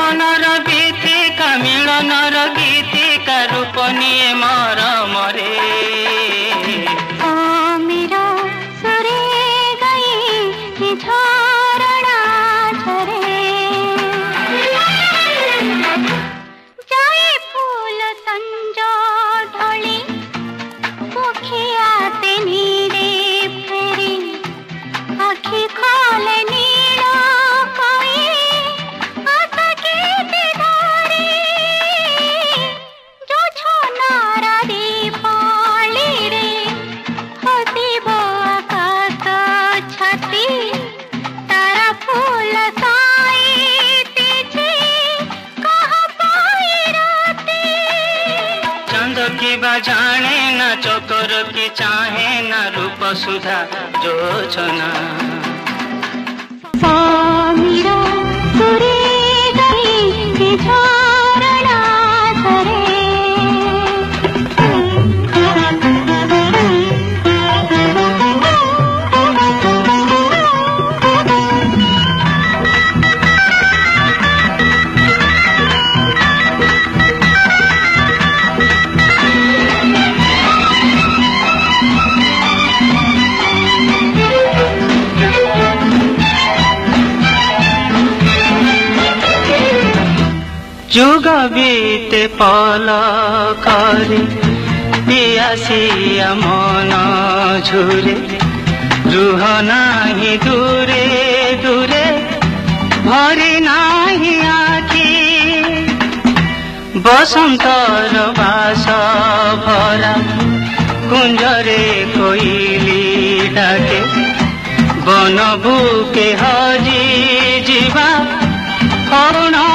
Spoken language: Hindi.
जीवनर गीतिका मिलनर गीतिका रूप निये मरमरे मेरा सुरे गई झरणा झरे जाए फूल संज ढली मुखिया तेनीरे फेरी आखि खोले नील कोई आशा के धारी जो छोनारा दीपाली रे हसीब आकाश छाती तारा फूल साई तीछे कहाँ पाई राती चंद की जाने ना चकोर की चाहे ना रूप सुधा जोछना मेरा सुरे गई झरणा जुग बीते पल करे पियासिया मन झुरे रुह नाही दूरे दूरे भरी नाही आखि बसंतर बास भरा कुंजरे कोइली डाके बन बुके हजी जीवा करुणा